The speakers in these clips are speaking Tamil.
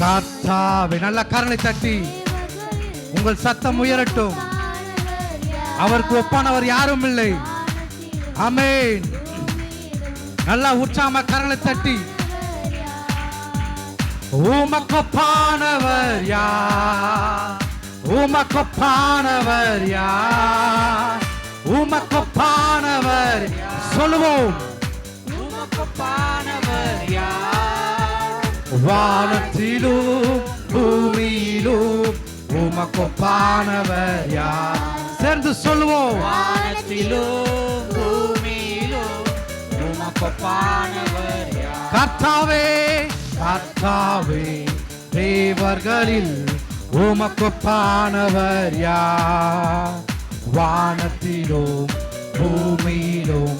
கர்த்தாவே, நல்ல கரங்களை தட்டி உங்கள் சத்தம் உயரட்டும். அவருக்கு ஒப்பானவர் யாரும் இல்லை. ஆமென். நல்லா உற்சாகமா கரங்களை தட்டி உமக்கொப்பானவர் யார், உமக்கொப்பானவர் யார், உமக்கொப்பானவர் சொல்லுவோம். உமக்கொப்பானவர் யார்? வானத்திலும் பூமியிலும் உமக்கொப்பானவர் யார்? சேர்ந்து சொல்லுவோம். வானத்திலும் பூமியிலும் உமக்கொப்பானவர் யார்? கர்த்தாவே, கர்த்தாவே, தேவர்களில் உமக்கொப்பானவர் யார்? வானத்திலும் பூமியிலும்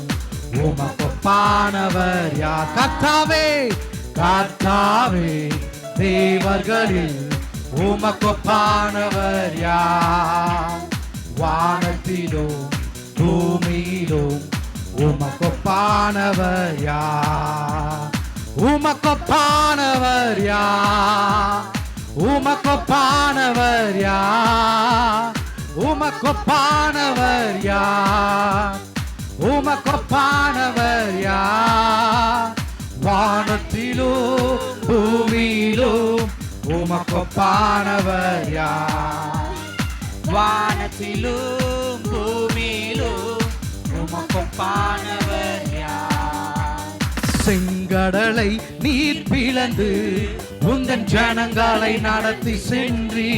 உமக்கொப்பானவர் யார்? கர்த்தாவே, கர்த்தாவே, தேவர்களில் உமக்கொப்பானவர் யார்? வானத்திலும் பூமியிலும் உமக்கொப்பானவர் யார்? உமக்கொப்பானவர் யார்? உமக்கொப்பானவர் யார்? உமக்கொப்பானவர் யார்? உமக்கொப்பானவர் யார்? வானத்திலும் பூமியிலும் உமக்கொப்பானவர் யார்? வானத்திலும் பூமியிலும் உமக்கொப்பானவர் யார்? செங்கடலை நீர் பிளந்து உந்தன் ஜனங்களை நடத்தி சென்றி,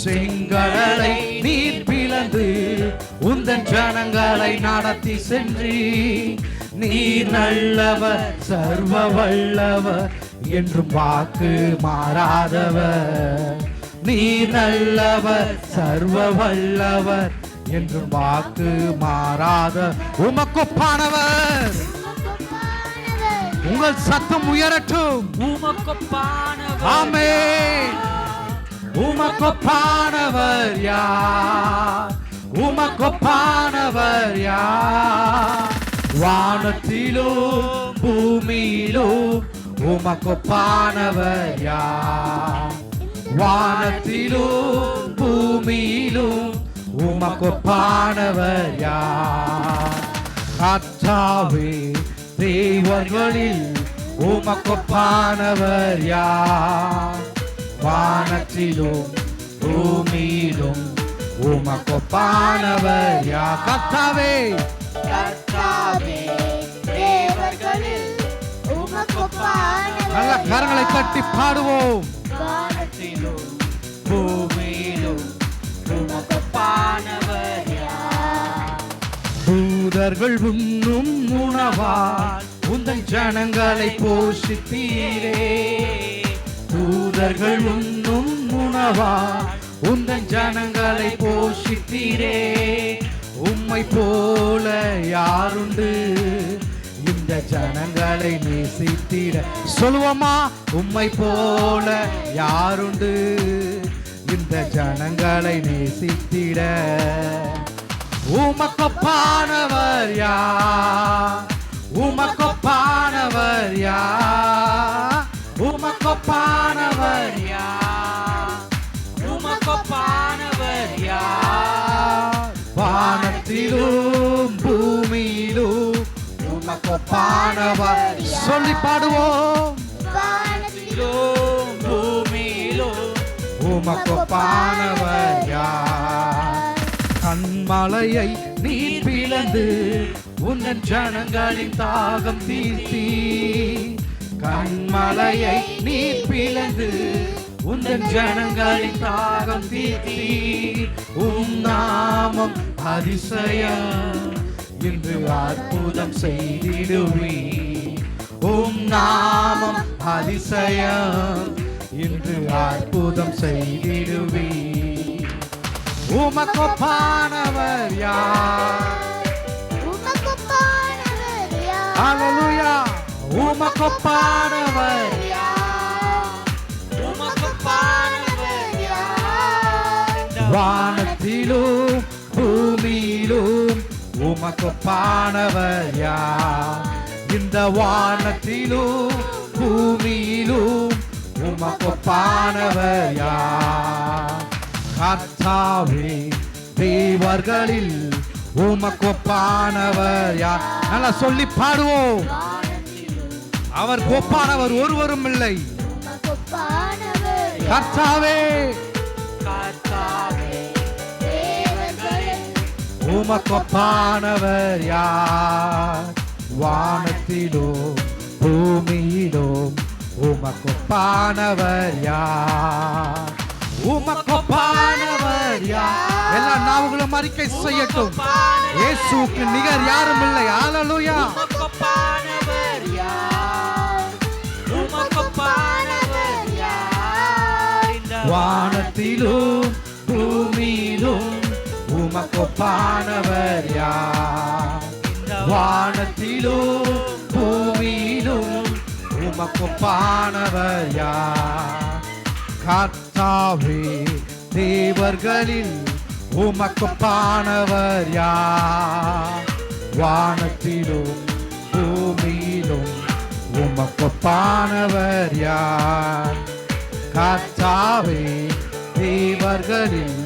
செங்கடலை நீர் பிளந்து உந்தன் ஜனங்களை நடத்தி சென்றி, நீர் நல்லவர் சர்வ வல்லவர் என்றும் வாக்கு மாறாதவர். நீர் நல்லவர் சர்வ வல்லவர் என்றும் வாக்கு மாறாத உமக்கொப்பானவர். உங்கள் சத்தம் உயரட்டும். உமக்கொப்பானவர். ஆமென். உமக்கொப்பானவர் யார்? உமக்கொப்பானவர் யார்? வானத்திலும் பூமியிலும் உமக்கொப்பானவர் யார்? வானத்திலும் பூமியிலும் உமக்கொப்பானவர் யார்? கர்த்தாவே, தேவர்களில் உமக்கொப்பானவர் யார்? வானத்திலும் பூமியிலும் உமக்கொப்பானவர் யார்? கர்த்தாவே, கர்த்தாவே, தேவர்களில் உமக்கொப்பானவர் நல்ல கரங்களை தட்டி பாடுவோம். வானத்திலும் பூமியிலும் உமக்கொப்பானவர் யார்? தூதர்கள் உண்ணும் உணவால் உந்தன் ஜனங்களை போஷித்தீரே. தூதர்கள் உண்ணும் உணவால் உந்தன் ஜனங்களை போஷித்தீரே. உம்மை போல யாருண்டு இந்த ஜனங்களை நேசித்திட? சொல்லுவோமா? உம்மை போல யாருண்டு இந்த ஜனங்களை நேசித்திட? உமக்கொப்பானவர் யார்? உமக்கொப்பானவர் யார்? உமக்கொப்பானவர் யார்? உமக்கொப்பானவர் யார்? வானத்திலும் பூமியிலும் உமக்கொப்பானவர். சொல்லி பாடுவோம். வானத்திலும் பூமியிலும் உமக்கொப்பானவர் யார்? கண்மலையை நீர் பிளந்து உந்தன் ஜனங்களின் தாகம் தீர்த்தி, கண்மலையை நீர் பிளந்து உந்தன் ஜனங்களின் தாகம் தீர்த்தி, உம் நாமம் அதிசயம் இன்று அற்புதம் செய்திடுவி. உம் நாமம் அதிசயம் இன்று அற்புதம் செய்திடுவி. உமக்கொப்பானவர் யார்? உமக்கொப்பானவர் யார்? ஹல்லேலூயா. உமக்கொப்பானவர் யார்? உமக்கொப்பானவர் யார்? வானத்திலும் பூமியிலும் உமக்கொப்பானவர் யார்? இந்த வானத்திலும் பூமியிலும் உமக்கொப்பானவர் யார்? கர்த்தாவே தேவர்களில் உமக்கொப்பானவர் யார்? நல்லா சொல்லி பாடுவோம். அவர் கொப்பானவர் ஒருவரும் இல்லை. உமக்கொப்பானவர் கர்த்தாவே கர்த்தாவே தேவர்களில் உமக்கொப்பானவர் யார்? வானத்திலும் பூமியிலும் உமக்கொப்பானவர் யார்? உமக்கொப்பானவர் யார்? எல்லா நாவுகளும் அறிக்கை செய்யட்டும். இயேசுவுக்கு நிகர் யாரும் இல்லை. ஹல்லேலூயா. உமக்கொப்பானவர் யார்? உமக்கொப்பானவர் யார்? இந்த வானத்திலும் பூமியிலும் உமக்கொப்பானவர் யார்? வானத்திலும் பூமியிலும் உமக்கொப்பானவர் யார்? கர்த்தாவே தேவர்களில் உமக்கொப்பானவர் யார்? வானத்திலும் பூமியிலும் உமக்கொப்பானவர் யார்? கர்த்தாவே தேவர்களில்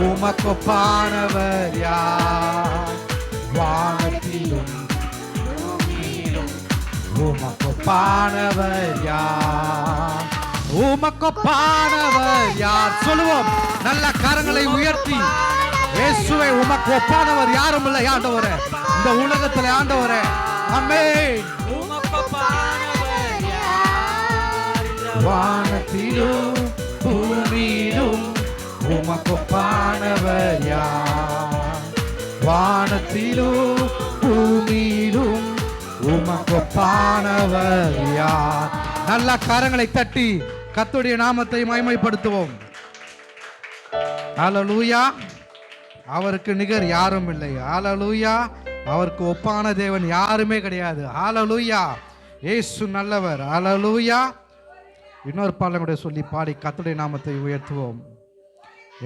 உமக்கொப்பானவர் யார்? வானத்திலும் பூமியிலும் உமக்கொப்பானவர் யார்? உமக்கொப்பானவர் யார்? சொல்லுவோம் நல்ல கரங்களை உயர்த்தி. இயேசுவே உமக்கு ஒப்பானவர் யாரும் இல்லை ஆண்டவரே, இந்த உலகத்தில் ஆண்டவரே. ஆமென். உமக்கொப்பானவர் யார்? வானத்திலும் பூமியிலும் உமக்கொப்பானவர் யார்? வானத்திலும் பூமியிலும் உமக்கொப்பானவர் யார்? நல்ல கரங்களை தட்டி கர்த்தருடைய நாமத்தை மகிமைப்படுத்துவோம். ஹல்லேலூயா. அவருக்கு நிகர் யாரும் இல்லை. ஹல்லேலூயா. அவருக்கு ஒப்பான தேவன் யாருமே கிடையாது. ஹல்லேலூயா. இயேசு நல்லவர். ஹல்லேலூயா. இன்னொரு பாடலை கூட சொல்லி பாடி கர்த்தருடைய நாமத்தை உயர்த்துவோம்.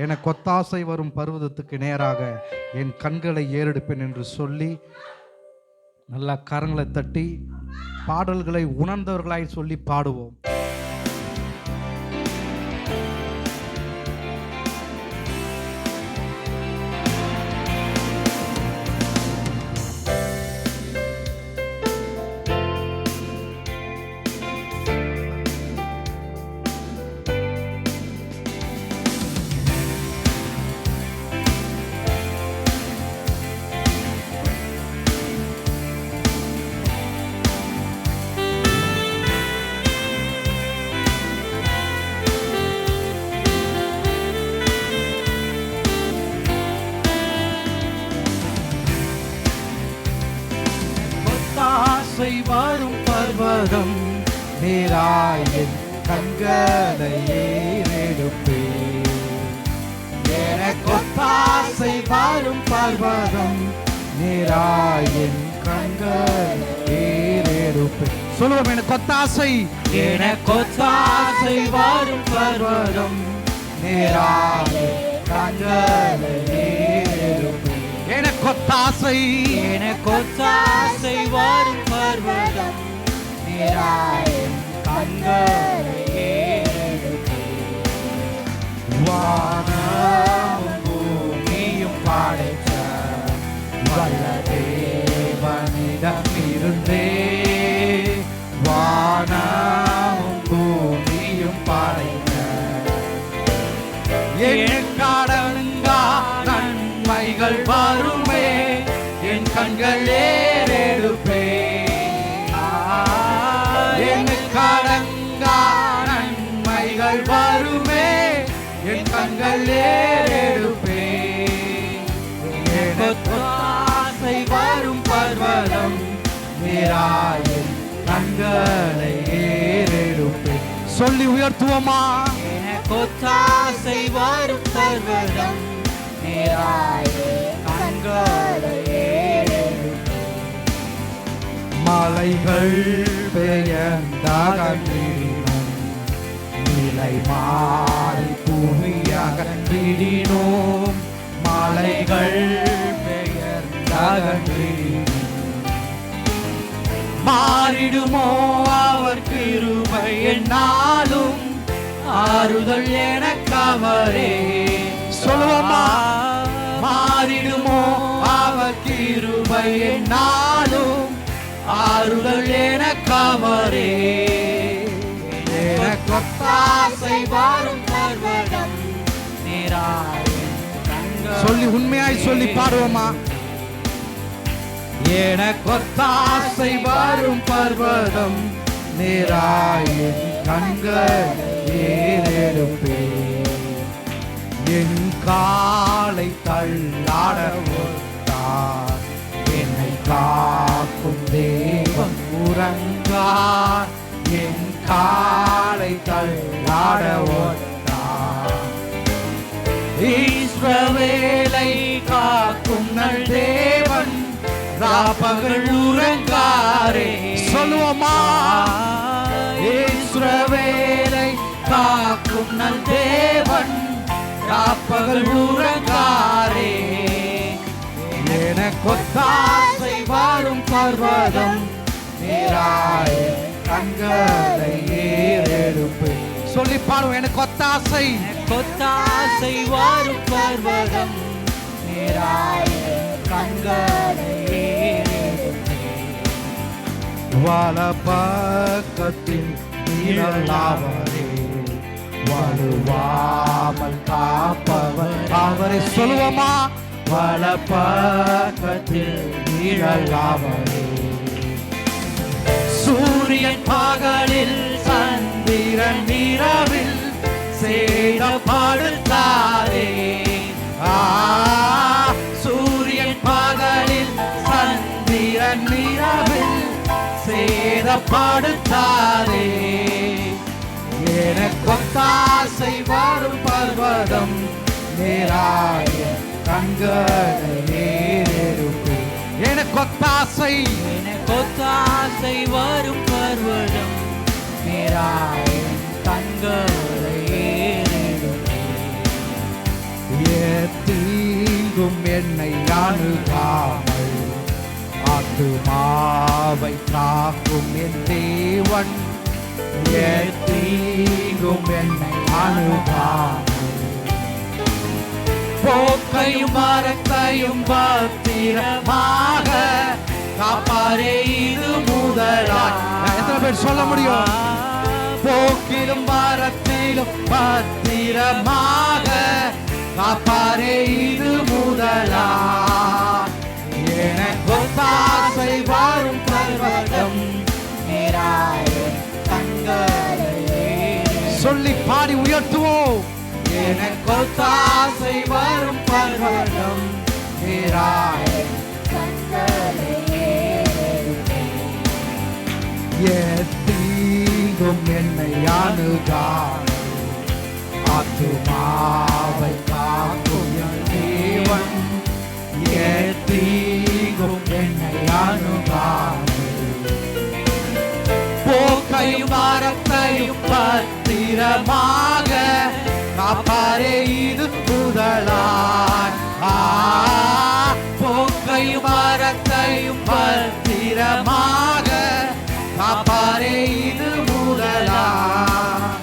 எனக்கு ஒத்தாசை வரும் பர்வதத்துக்கு நேராக என் கண்களை ஏறெடுப்பேன் என்று சொல்லி நல்லா கரங்களை தட்டி பாடல்களை உணர்ந்தவர்களாய் சொல்லி பாடுவோம். வரும் பர்வதம் நீராயின் கண்களை ஏறெடுப்பே. எனக்கொத்தாசை வரும் பர்வதம் நீராயின் கண்களை ஏறெடுப்பே. சொல்லுவோம். எனக்கொத்தாசை எனக்கொத்தாசை வரும் பர்வதம் நீராயின் கண்களை ஏறெடுப்பே. எனக்கொத்தாசை எனக்கொத்தாசை வரும் பர்வதம் நீராயின் கண்களை ஏறெடுப்பே. வானமும் பூமியும் படைத்த வல்ல தேவனிடம் இருந்தே. வானமும் பூமியும் படைத்த என் கடலுங்கா நன்மைகள் வருமே. என் கண்கள் ஏறெடுப்பே. என் கடங்கா நன்மைகள் வருமே. என் கண்கள் ஏறெடுப்பே. எனக்கொத்தாசை வரும் பர்வதம் நீராயின் கண்களை ஏறெடுப்பே. சொல்லி உயர்த்துவோமா. எனக்கொத்தாசை வரும் பர்வதம் நீராயின் கண்களை ஏறெடுப்பே. மலைகள் பெயர்ந்தகன்றினும் நிலை மாறி பூமியகன்றினோம். மலைகள் பெயர்ந்தகன்றினும் மாறிடுமோ அவர் கிருபை என்னாலும். ஆறுதல் எனக்கவரே. சொல்லுவோமா? மாறிடுமோ அவர் கிருபை என்னாலும், ஆறுதல் எனக்கவரே. எனக்கு ஒத்தாசை வரும் பர்வதம் நேராய் கண்கள். சொல்லி உண்மையாய் சொல்லி பாடுவோமா? எனக்கு ஒத்தாசை வரும் பர்வதம் நேராய் என் கண்கள் ஏறெடுப்பே. என் காலை தள்ளாட ஒட்டார், என்னை காக்கும் தேவன் உறங்கார். என் காலை தள்ளாட ஒட்டார். இஸ்ரவேலை காக்கும் நல் தேவன் ராப்பகல் உறங்காரே. சொல்லுவோமா? இஸ்ரவேலை காக்கும் நல் தேவன் ராப்பகல் உறங்காரே. எனக்கு ஒத்தாசை வரும் பர்வதம் நேராய் கண்களை ஏறெடுப்பு. சொல்லி பாடுவோம். எனக்கு ஒத்தாசை, ஒத்தாசை வரும் பர்வதம் நேராய் கண்களை வலப்பக்கத்தில் நீழலாவரே, வலுவாமல் காப்பவர் அவரை. சொல்லுவோமா? வலப்பக்கத்தில் நீழலாவரே. சூரியன் பகலில் சந்திரன் இரவில் சேதப்படுத்தாதே. சூரியன் பகலில் சந்திரன் இரவில் சேதப்படுத்தாதே. எனக்கு ஒத்தாசை வரும் பர்வதம் நேராய கண்களை ஏறெடுப்பு. எனக்கு ஒத்தாசை, எனக்கு ஒத்தாசை வரும் பர்வதம் நேராய் கண்களை தீங்கும் என்னை அணுகாமல், ஆத்துமாவை காக்கும் என் தேவன். தீங்கும் என்னை அணுகாமல், போக்கையும் மரத்தையும் பத்திரமாக காப்பாரே இது முதலாய். எத்தனை பேர் சொல்ல முடியும்? போக்கிலும் மரத்திலும் பத்திரமாக காப்பாரே இது முதலாய். எனக்கு ஒத்தாசை வரும் பர்வதம் நேராய் கண்களை சொல்லி பாடி உயர்த்துவோம். எனக்கு ஒத்தாசை வரும் பர்வதம் நேராய் தீங்கும் என்னை அணுகாமல், ஆத்துமாவை காக்கும் என் தேவன். தீங்கும் என்னை அணுகாமல், போக்கையும் மரத்தையும் பத்திரமாக காப்பாரே இது முதலாய். போக்கையும் மரத்தையும் பத்திரமாக காப்பாரே இது முதலாய்.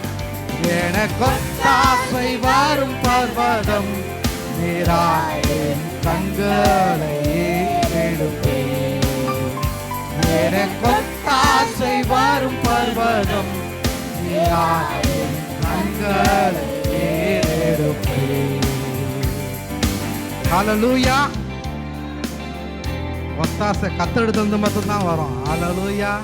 எனக்கு ஒத்தாசை வரும் பர்வதம் நேராய் என் கண்களை ஏறெடுப்பே. எனக்கு ஒத்தாசை வரும் பர்வதம் நேராய் என் கண்களை ஏறெடுப்பே. ஹல்லேலூயா. ஒத்தாசை கத்தெடுத்து வந்து மட்டும்தான் வரும். ஹல்லேலூயா.